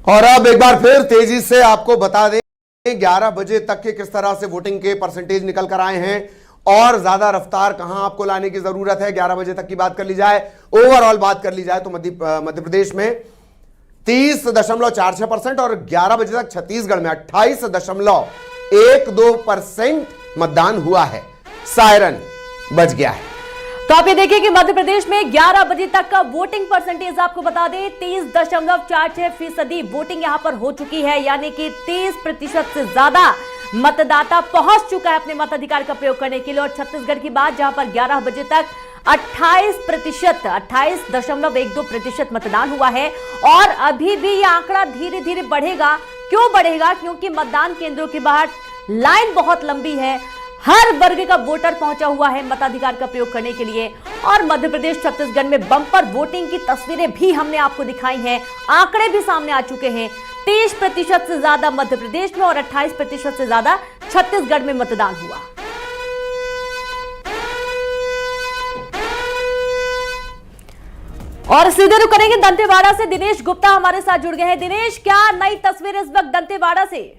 और अब एक बार फिर तेजी से आपको बता दें 11 बजे तक के किस तरह से वोटिंग के परसेंटेज निकल कर आए हैं और ज्यादा रफ्तार कहां आपको लाने की जरूरत है। 11 बजे तक की बात कर ली जाए, ओवरऑल बात कर ली जाए तो मध्य प्रदेश में 30.46% और 11 बजे तक छत्तीसगढ़ में 28.12% मतदान हुआ है। सायरन बज गया है। तो आप ये देखिए कि मध्य प्रदेश में 11 बजे तक का वोटिंग परसेंटेज आपको बता दें 30.46% वोटिंग यहां पर हो चुकी है, यानी कि 30% से ज्यादा मतदाता पहुंच चुका है अपने मताधिकार का प्रयोग करने के लिए। और छत्तीसगढ़ की बात जहां पर 11 बजे तक 28.12% मतदान हुआ है और अभी भी यह आंकड़ा धीरे धीरे बढ़ेगा। क्यों बढ़ेगा? क्योंकि मतदान केंद्रों के बाहर लाइन बहुत लंबी है, हर वर्ग का वोटर पहुंचा हुआ है मताधिकार का प्रयोग करने के लिए। और मध्य प्रदेश छत्तीसगढ़ में बम्पर वोटिंग की तस्वीरें भी हमने आपको दिखाई हैं, आंकड़े भी सामने आ चुके हैं। 30% से ज्यादा मध्य प्रदेश में और 28% से ज्यादा छत्तीसगढ़ में मतदान हुआ। और सीधे रुक करेंगे दंतेवाड़ा से, दिनेश गुप्ता हमारे साथ जुड़ गए हैं। दिनेश, क्या नई तस्वीर इस वक्त दंतेवाड़ा से?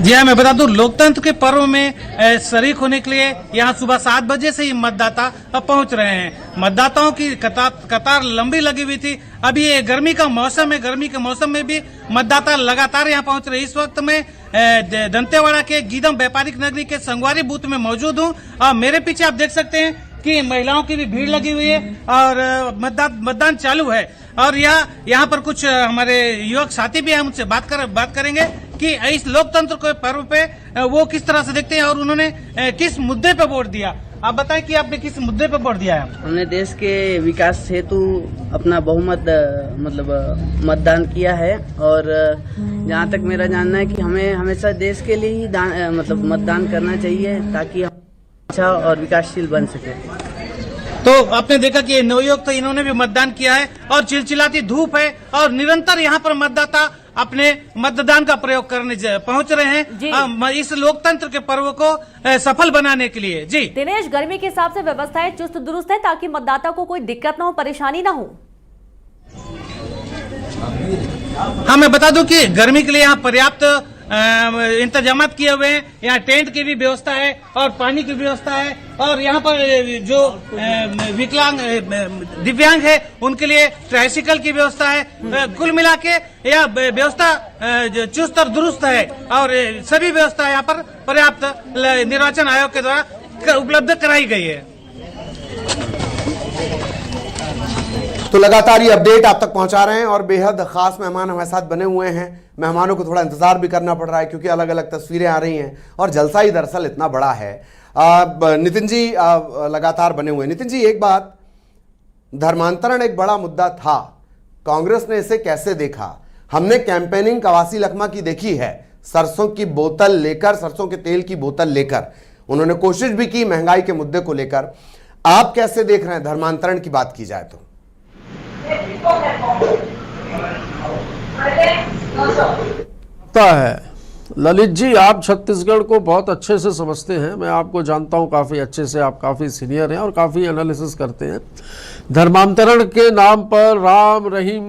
जी हाँ, मैं बता दूं लोकतंत्र के पर्व में शरीक होने के लिए यहाँ सुबह 7 बजे से ही मतदाता पहुँच रहे हैं। मतदाताओं की कतार लंबी लगी हुई थी। अभी ये गर्मी का मौसम है, गर्मी के मौसम में भी मतदाता लगातार यहाँ पहुँच रहे हैं। इस वक्त मैं दंतेवाड़ा के गीदम व्यापारिक नगरी के संगवारी बूथ में मौजूद हूँ और मेरे पीछे आप देख सकते हैं कि महिलाओं की भी भीड़ लगी हुई है और मतदान चालू है। और यहाँ पर कुछ हमारे युवक साथी भी हैं, उनसे बात करेंगे कि इस लोकतंत्र के पर्व पे वो किस तरह से देखते हैं और उन्होंने किस मुद्दे पे वोट दिया। आप बताएं कि आपने किस मुद्दे पे वोट दिया है? हमने देश के विकास हेतु अपना बहुमत मतदान किया है और जहाँ तक मेरा जानना है कि हमें हमेशा देश के लिए ही मतदान करना चाहिए ताकि हम अच्छा और विकासशील बन सके। तो आपने देखा कि नवयुवक तो इन्होंने भी मतदान किया है और चिलचिलाती धूप है और निरंतर यहाँ पर मतदाता अपने मतदान का प्रयोग करने पहुंच रहे हैं इस लोकतंत्र के पर्व को सफल बनाने के लिए। जी दिनेश, गर्मी के हिसाब से व्यवस्थाएं चुस्त दुरुस्त है ताकि मतदाता को कोई दिक्कत ना हो, परेशानी ना हो। हाँ, मैं बता दूं कि गर्मी के लिए यहाँ पर्याप्त इंतजामात किए हुए हैं। यहाँ टेंट की भी व्यवस्था है और पानी की व्यवस्था है और यहाँ पर जो विकलांग दिव्यांग है उनके लिए ट्राइसिकल की व्यवस्था है। कुल मिला के यह व्यवस्था चुस्त और दुरुस्त है और सभी व्यवस्था यहाँ पर पर्याप्त निर्वाचन आयोग के द्वारा उपलब्ध कराई गई है। तो लगातार ये अपडेट आप तक पहुंचा रहे हैं और बेहद खास मेहमान हमारे साथ बने हुए हैं। मेहमानों को थोड़ा इंतजार भी करना पड़ रहा है क्योंकि अलग अलग तस्वीरें आ रही हैं और जलसा ही दरअसल इतना बड़ा है। नितिन जी लगातार बने हुए। नितिन जी, एक बात, धर्मांतरण एक बड़ा मुद्दा था, कांग्रेस ने इसे कैसे देखा? हमने कैंपेनिंग कवासी लखमा की देखी है, सरसों की बोतल लेकर, सरसों के तेल की बोतल लेकर उन्होंने कोशिश भी की महंगाई के मुद्दे को लेकर। आप कैसे देख रहे हैं धर्मांतरण की बात की जाए तो? है ललित जी, आप छत्तीसगढ़ को बहुत अच्छे से समझते हैं, मैं आपको जानता हूं काफ़ी अच्छे से, आप काफ़ी सीनियर हैं और काफ़ी एनालिसिस करते हैं। धर्मांतरण के नाम पर राम रहीम,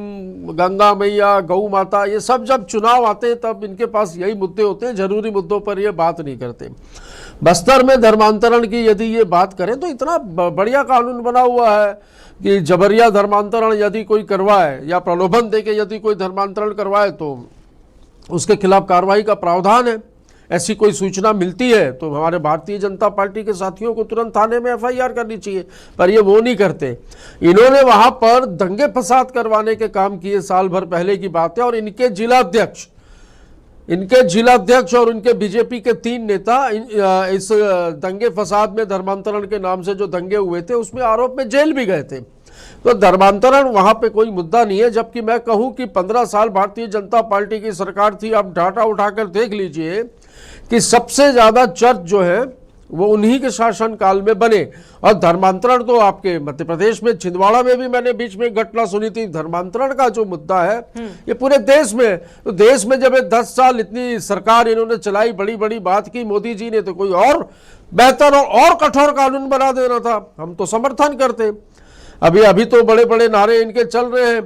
गंगा मैया, गौ माता, ये सब जब चुनाव आते हैं तब इनके पास यही मुद्दे होते हैं, जरूरी मुद्दों पर ये बात नहीं करते। बस्तर में धर्मांतरण की यदि ये बात करें तो इतना बढ़िया कानून बना हुआ है कि जबरिया धर्मांतरण यदि कोई करवाए या प्रलोभन देके यदि कोई धर्मांतरण करवाए तो उसके खिलाफ कार्रवाई का प्रावधान है। ऐसी कोई सूचना मिलती है तो हमारे भारतीय जनता पार्टी के साथियों को तुरंत थाने में एफआईआर करनी चाहिए, पर ये वो नहीं करते। इन्होंने वहां पर दंगे फसाद करवाने के काम किए, साल भर पहले की बात है। और इनके जिलाध्यक्ष और उनके बीजेपी के 3 नेता इस दंगे फसाद में, धर्मांतरण के नाम से जो दंगे हुए थे उसमें आरोप में जेल भी गए थे। तो धर्मांतरण वहां पे कोई मुद्दा नहीं है। जबकि मैं कहूं कि 15 साल भारतीय जनता पार्टी की सरकार थी, आप डाटा उठाकर देख लीजिए कि सबसे ज्यादा चर्च जो है वो उन्हीं के शासन काल में बने। और धर्मांतरण तो आपके मध्य प्रदेश में छिंदवाड़ा में भी मैंने बीच में घटना सुनी थी। धर्मांतरण का जो मुद्दा है ये पूरे देश में, तो देश में जब 10 साल इतनी सरकार इन्होंने चलाई, बड़ी बड़ी बात की मोदी जी ने, तो कोई और बेहतर और कठोर कानून बना देना था, हम तो समर्थन करते। अभी तो बड़े बड़े नारे इनके चल रहे हैं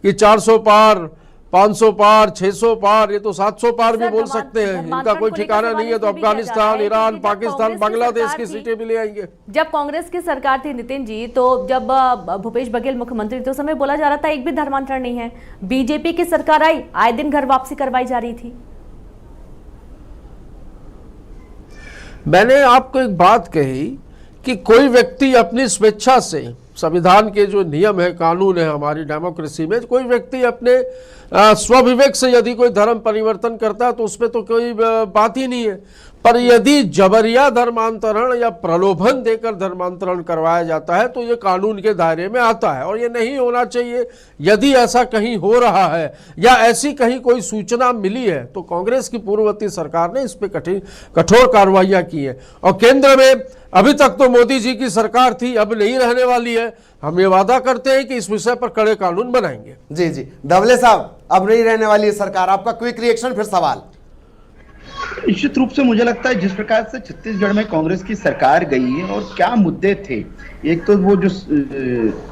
कि 400 पार, 500 पार, 600 पार, ये तो 700 पार भी बोल सकते हैं। इनका कोई ठिकाना नहीं है। तो अफगानिस्तान, ईरान, पाकिस्तान, बांग्लादेश की सीटें भी ले आएंगे। जब कांग्रेस की सरकार थी नितिन जी, तो जब भूपेश बघेल मुख्यमंत्री थे, उस समय बोला जा रहा था एक भी धर्मांतरण नहीं है। बीजेपी की सरकार आई, आए दिन घर वापसी करवाई जा रही थी। मैंने आपको एक बात कही कि कोई व्यक्ति अपनी स्वेच्छा से, संविधान के जो नियम है, कानून है हमारी डेमोक्रेसी में, कोई व्यक्ति अपने स्वविवेक से यदि कोई धर्म परिवर्तन करता है तो उसमें तो कोई बात ही नहीं है। पर यदि जबरिया धर्मांतरण या प्रलोभन देकर धर्मांतरण करवाया जाता है तो ये कानून के दायरे में आता है और ये नहीं होना चाहिए। यदि ऐसा कहीं हो रहा है या ऐसी कहीं कोई सूचना मिली है तो कांग्रेस की पूर्ववर्ती सरकार ने इस पे कठोर कार्रवाइयां की है। और केंद्र में अभी तक तो मोदी जी की सरकार थी, अब नहीं रहने वाली है। हम ये वादा करते हैं कि इस विषय पर कड़े कानून बनाएंगे। जी जी, धवले साहब, अब नहीं रहने वाली है सरकार, आपका क्विक रिएक्शन, फिर सवाल। निश्चित रूप से मुझे लगता है जिस प्रकार से छत्तीसगढ़ में कांग्रेस की सरकार गई है और क्या मुद्दे थे, एक तो वो जो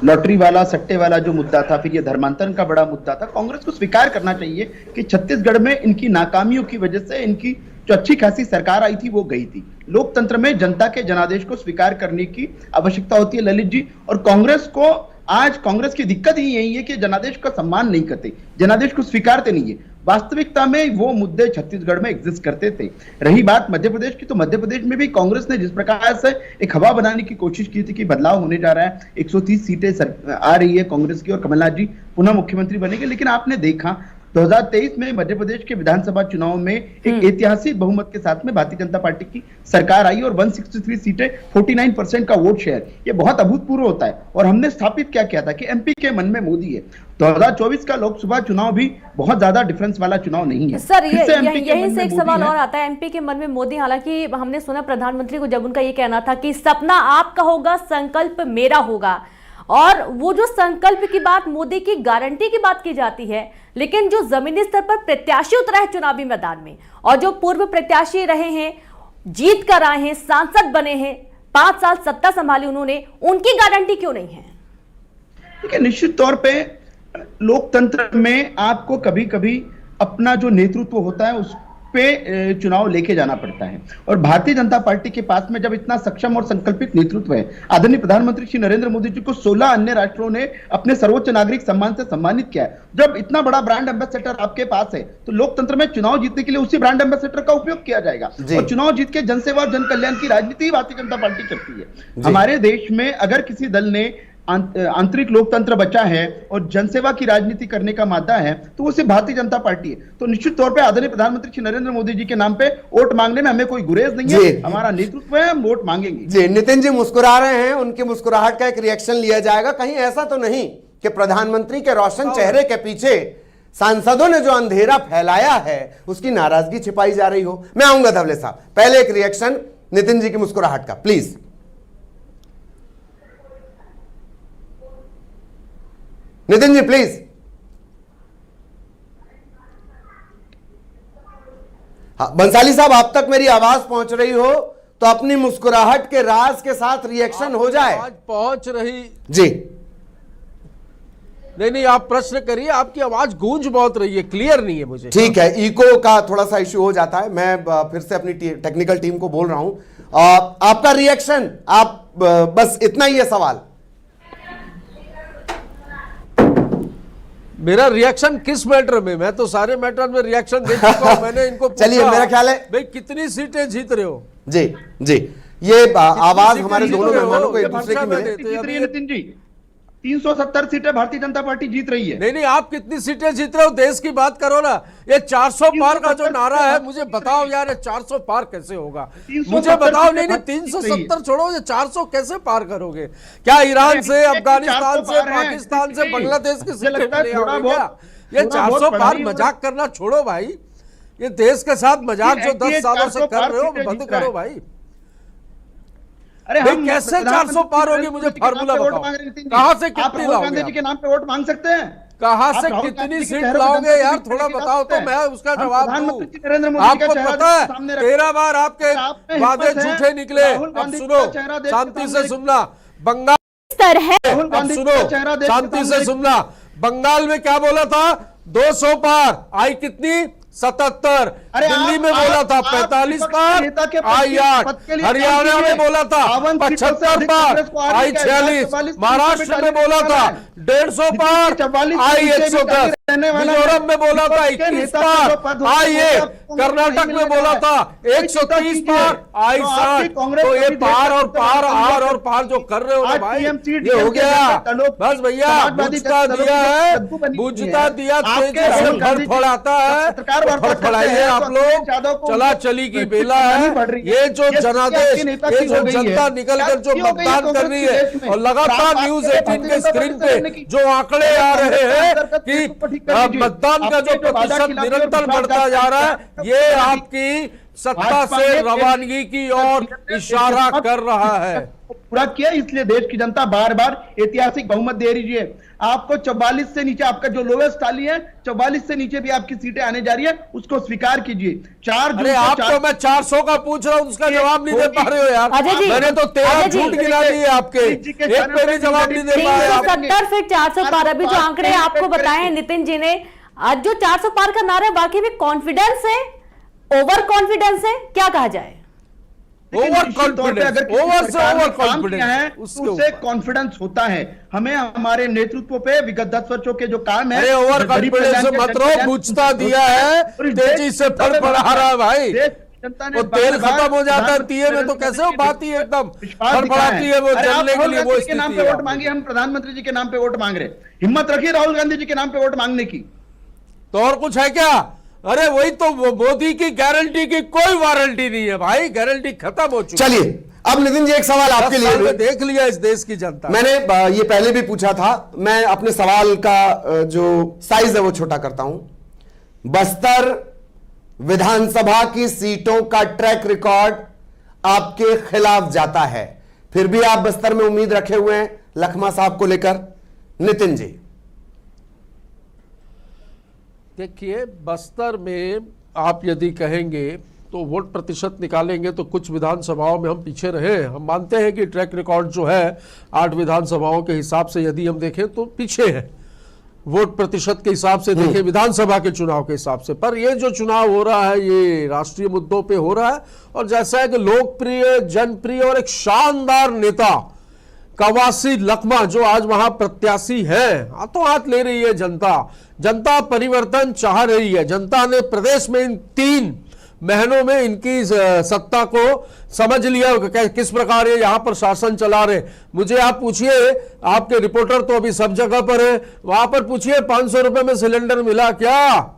लॉटरी वाला, सट्टे वाला जो मुद्दा था, फिर ये धर्मांतरण का बड़ा मुद्दा था। कांग्रेस को स्वीकार करना चाहिए कि छत्तीसगढ़ में इनकी नाकामियों की वजह से इनकी जो अच्छी खासी सरकार आई थी वो गई थी। लोकतंत्र में जनता के जनादेश को स्वीकार करने की आवश्यकता होती है ललित जी। और कांग्रेस को आज, कांग्रेस की दिक्कत ही यही है कि जनादेश का सम्मान नहीं करते, जनादेश को स्वीकारते नहीं है। वास्तविकता में वो मुद्दे छत्तीसगढ़ में एग्जिस्ट करते थे। रही बात मध्य प्रदेश की, तो मध्य प्रदेश में भी कांग्रेस ने जिस प्रकार से एक हवा बनाने की कोशिश की थी कि बदलाव होने जा रहा है, 130 सीटें आ रही है कांग्रेस की और कमलनाथ जी पुनः मुख्यमंत्री बनेंगे। लेकिन आपने देखा 2023 में मध्य प्रदेश के विधानसभा चुनाव में एक ऐतिहासिक बहुमत के साथ में भारतीय जनता पार्टी की सरकार आई और 163 सीटें, 49% का वोट शेयर, ये बहुत अभूतपूर्व होता है। और हमने स्थापित क्या किया था कि एमपी के मन में मोदी है। 2024 का लोकसभा चुनाव भी बहुत ज्यादा डिफरेंस वाला चुनाव नहीं है। सर, यही से एक सवाल और आता है, एमपी के मन में मोदी। हालांकि हमने सुना प्रधानमंत्री को जब उनका ये कहना था कि सपना आपका होगा, संकल्प मेरा होगा, और वो जो संकल्प की बात, मोदी की गारंटी की बात की जाती है, लेकिन जो जमीनी स्तर पर प्रत्याशी उतरा है चुनावी मैदान में और जो पूर्व प्रत्याशी रहे हैं, जीत कर आए हैं, सांसद बने हैं, 5 साल सत्ता संभाली उन्होंने, उनकी गारंटी क्यों नहीं है? देखिए, निश्चित तौर पे लोकतंत्र में आपको कभी कभी अपना जो नेतृत्व होता है उस पे चुनाव लेके जाना पड़ता है। और भारतीय जनता पार्टी के पास में जब इतना सक्षम और संकल्पित नेतृत्व है, आदरणीय प्रधानमंत्री श्री नरेंद्र मोदी जी को 16 अन्य राष्ट्रों ने अपने सर्वोच्च नागरिक सम्मान से सम्मानित किया है, जब इतना बड़ा ब्रांड एम्बेसडर आपके पास है तो लोकतंत्र में चुनाव जीतने के लिए उसी ब्रांड एम्बेसडर का उपयोग किया जाएगा। और चुनाव जीत के जनसेवा और जन कल्याण की राजनीति ही भारतीय जनता पार्टी करती है। हमारे देश में अगर किसी दल ने आंतरिक लोकतंत्र बचा है और जनसेवा की राजनीति करने का मादा है तो वो सिर्फ भारतीय जनता पार्टी है। तो निश्चित तौर पे आदरणीय प्रधानमंत्री श्री नरेंद्र मोदी जी के नाम पे वोट मांगने में हमें कोई गुरेज नहीं है, हमारा नेतृत्व है, हम वोट मांगेंगे। जी, नितिन जी मुस्कुरा रहे हैं, उनकी मुस्कुराहट का एक रिएक्शन लिया जाएगा। कहीं ऐसा तो नहीं कि प्रधानमंत्री के रोशन चेहरे के पीछे सांसदों ने जो अंधेरा फैलाया है उसकी नाराजगी छिपाई जा रही हो? मैं आऊंगा धवले साहब, पहले एक रिएक्शन नितिन जी की मुस्कुराहट का, प्लीज। नितिन जी प्लीज। हाँ, बंसाली साहब, आप तक मेरी आवाज पहुंच रही हो तो अपनी मुस्कुराहट के राज के साथ रिएक्शन हो जाए। आवाज पहुंच रही जी? नहीं, आप प्रश्न करिए। आपकी आवाज गूंज बहुत रही है, क्लियर नहीं है मुझे। ठीक है, इको का थोड़ा सा इश्यू हो जाता है। मैं फिर से अपनी टेक्निकल टीम को बोल रहा हूं, आपका रिएक्शन, आप बस इतना ही है सवाल। मेरा रिएक्शन किस मैटर में? मैं तो सारे मैटर में रिएक्शन दे चुका हूं। मैंने इनको चलिए, मेरा ख्याल है भाई कितनी सीटें जीत रहे हो? जी जी, ये आवाज हमारे दोनों मेहमानों को एक दूसरे की मिले। नितिन जी, 370 सीटें भारतीय जनता पार्टी जीत रही है। नहीं, आप कितनी सीटें जीत रहे हो? देश की बात करो ना। ये 400 पार का जो नारा है, मुझे बताओ यार, ये 400 पार कैसे होगा? मुझे बताओ। नहीं, 370 छोड़ो, ये 400 कैसे पार करोगे? क्या ईरान से, अफगानिस्तान से, पाकिस्तान से, बांग्लादेश की सीटें ले आओगे क्या? ये 400 पार मजाक करना छोड़ो भाई। ये देश के साथ मजाक जो 10 सालों से कर रहे हो, बंद करो भाई। अरे हम कैसे 400 पार होगी? मुझे फार्मूला बताओ। कहां से कितनी लाओगे? गांधी जी के नाम पे वोट मांग सकते हैं? कहां से कितनी सीट लाओगे यार? थोड़ा बताओ तो मैं उसका जवाब दूं। आपको पता है 13 बार आपके वादे झूठे निकले। अब सुनो, शांति से सुनना। बंगाल स्तर है। राहुल अब गांधी सुनो, का चेहरा देख के शांति से सामने- सुनना। बंगाल में क्या बोला था? 200 पार, आई कितनी? 77। अरे दिल्ली आप- में बोला आप- था आप 45 विपक्ष पार, नेता के पद आई के- 8। पद के लिए हरियाणा काम में कीजिए। बोला था 52 सीटों से 75 अधिक पार, कांग्रेस को हारने आई का 46। 44 महाराष्ट्र में बोला था 150 पार, 44 आई नीचे भी 110। रहने वाला है। मिजोरम में बोला था विपक्ष के 21 नेता के जो पद पार, होते आई हैं, 1। आपको कर्नाटक नहीं में मिलेगा बोला है। था कोई 130 चिंता पार, कीजिए। आई तो आपकी 60। कांग्रेस तो ये अभी देश पार में और सबसे पार, बड़ा आर कांग्रेस और पार जो कर रहे हो ना आज भाई, TMC, ये हो DMK गया। दलों- बस भैया समाजवादी बुझता दलों दिया की है, कद्दू बनी हुई बुझता है। दिया, आपके तेजी से राहुल गांधी फड़फड़ाता है। पत्रकार वार्ता करते फड़फड़ाइए हैं, आप तो लोग, अखिलेश यादव को चला उनको चली की चिट्ठी बेला बनानी है। पड़ रही है। ये जो ये जनादेश, आपकी नेता ये की जो हो गई है। जनता निकल कर जो क्या हो गई है मतदान कर कांग्रेस रही के है, देश में? और लगातार आप न्यूज आपके 18 के भारतीय स्क्रीन जनता पे पार्टी से जो आंकड़े आ रहे हैं कि मतदान का जो प्रतिशत निरंतर बढ़ता जा रहा है, ये आपकी सत्ता से रवानगी की ओर इशारा कर रहा है। पूरा किया, इसलिए देश की जनता बार बार ऐतिहासिक बहुमत दे रही है। आपको 44 से नीचे, आपका जो लोवेस्ट ताली है 44 से नीचे भी आपकी सीटें आने जा रही है, उसको स्वीकार कीजिए। 4 जून अरे को आप तो मैं 400 का पूछ रहा हूं, उसका जवाब नहीं दे पा रहे हो यार। अजय जी, मैंने तो 13 अजय जी, झूठ गिना दिए आपके, एक पे भी जवाब नहीं दे पाए आप। 370 फिर 400 पार। अभी जो आंकड़े आपको बताए हैं नितिन जी ने, आज जो 400 पार का नारा है, बाकी भी कॉन्फिडेंस है, ओवर कॉन्फिडेंस है, क्या कहा जाए? ओवर कॉन्फिडेंस, ओवर से ओवर कॉन्फिडेंस, उससे कॉन्फिडेंस होता है। हमें हमारे नेतृत्व पे विगत 10 वर्षों के जो काम है, अरे ओवर कॉन्फिडेंस से मत रहो, बुझता दिया है, तेजी से फल बढ़ा रहा है भाई। जनता ने वो तेल खत्म हो जाता है दिए में, तो कैसे वो बात ही एकदम फड़फड़ाती है, वो जलने के लिए वो के नाम पे वोट मांगे, हम प्रधानमंत्री जी के नाम पे वोट मांग रहे। हिम्मत रखिए राहुल गांधी जी के नाम पे वोट मांगने की। तो और कुछ है क्या? अरे वही तो, मोदी की गारंटी की कोई वारंटी नहीं है भाई, गारंटी खत्म हो चुकी। चलिए अब नितिन जी एक सवाल आपके लिए, देख लिया इस देश की जनता। मैंने ये पहले भी पूछा था, मैं अपने सवाल का जो साइज है वो छोटा करता हूं। बस्तर विधानसभा की सीटों का ट्रैक रिकॉर्ड आपके खिलाफ जाता है, फिर भी आप बस्तर में उम्मीद रखे हुए हैं लखमा साहब को लेकर। नितिन जी देखिए, बस्तर में आप यदि कहेंगे तो वोट प्रतिशत निकालेंगे तो कुछ विधानसभाओं में हम पीछे रहे हैं। हम मानते हैं कि ट्रैक रिकॉर्ड जो है 8 विधानसभाओं के हिसाब से यदि हम देखें तो पीछे है, वोट प्रतिशत के हिसाब से देखें, विधानसभा के चुनाव के हिसाब से। पर ये जो चुनाव हो रहा है ये राष्ट्रीय मुद्दों पे हो रहा है, और जैसा है कि लोकप्रिय, जनप्रिय और एक शानदार नेता कवासी लखमा जो आज वहां प्रत्याशी है, हाथों हाथ ले रही है जनता। जनता परिवर्तन चाह रही है। जनता ने प्रदेश में इन 3 महीनों में इनकी सत्ता को समझ लिया किस प्रकार ये यहां पर शासन चला रहे। मुझे आप पूछिए, आपके रिपोर्टर तो अभी सब जगह पर है, वहां पर पूछिए 500 रुपए में सिलेंडर मिला क्या?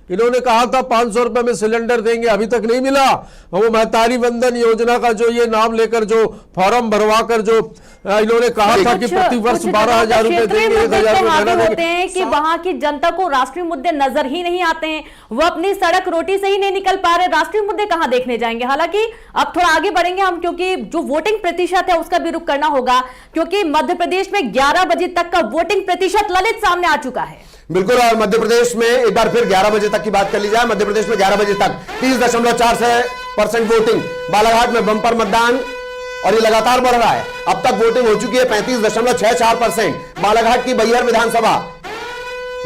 इन्होंने कहा था 500 रुपए में सिलेंडर देंगे, अभी तक नहीं मिला। वो महतारी वंदन योजना का जो ये नाम लेकर जो फॉर्म भरवा कर जो इन्होंने कहा था कि प्रति वर्ष 12,000 रुपए देंगे, 1,000 रुपए होते हैं कि वहां की जनता को राष्ट्रीय मुद्दे नजर ही नहीं आते हैं, वो अपनी सड़क रोटी से ही नहीं निकल पा रहे, राष्ट्रीय मुद्दे कहां देखने जाएंगे। हालांकि अब थोड़ा आगे बढ़ेंगे हम, क्योंकि जो वोटिंग प्रतिशत है उसका भी रुख करना होगा, क्योंकि मध्य प्रदेश में 11 बजे तक का वोटिंग प्रतिशत ललित सामने आ चुका है। बिल्कुल, और मध्य प्रदेश में एक बार फिर 11 बजे तक की बात कर ली जाए। मध्य प्रदेश में 11 बजे तक 30.4% वोटिंग, बालाघाट में बंपर मतदान और ये लगातार बढ़ रहा है। अब तक वोटिंग हो चुकी है 35.64%। बालाघाट की बैहर विधानसभा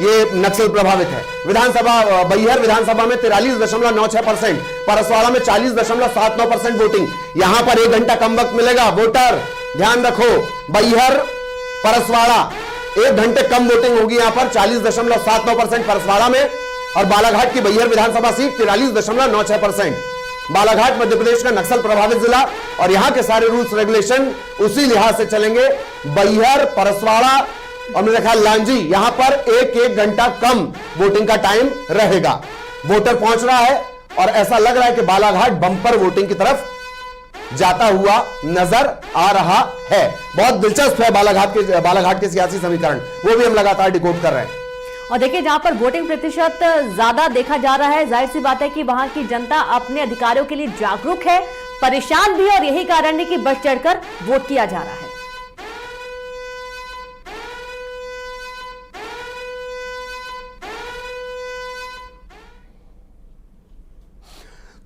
ये नक्सल प्रभावित है। विधानसभा बैहर विधानसभा में 43.96%, परसवाड़ा में 40.79% वोटिंग। यहां पर 1 घंटा कम वक्त मिलेगा। वोटर ध्यान रखो, बैहर परसवाड़ा 1 घंटे कम वोटिंग होगी यहां पर, 40.79% परसवाड़ा में, और बालाघाट की बैहर विधानसभा सीट 43.96%। बालाघाट मध्य प्रदेश का नक्सल प्रभावित जिला, और यहां के सारे रूल्स रेगुलेशन उसी लिहाज से चलेंगे। बैहर, परसवाड़ा और मेरे ख्याल लांजी, यहां पर 1 घंटा कम वोटिंग का टाइम रहेगा। वोटर पहुंच रहा है और ऐसा लग रहा है कि बालाघाट बंपर वोटिंग की तरफ जाता हुआ नजर आ रहा है। बहुत दिलचस्प है बालाघाट के सियासी समीकरण, वो भी हम लगातार डिकोड कर रहे हैं। और देखिए, जहां पर वोटिंग प्रतिशत ज्यादा देखा जा रहा है, जाहिर सी बात है कि वहां की जनता अपने अधिकारों के लिए जागरूक है, परेशान भी है, और यही कारण है कि बढ़ चढ़कर वोट किया जा रहा है।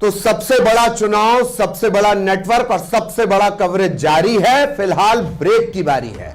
तो सबसे बड़ा चुनाव, सबसे बड़ा नेटवर्क और सबसे बड़ा कवरेज जारी है। फिलहाल ब्रेक की बारी है।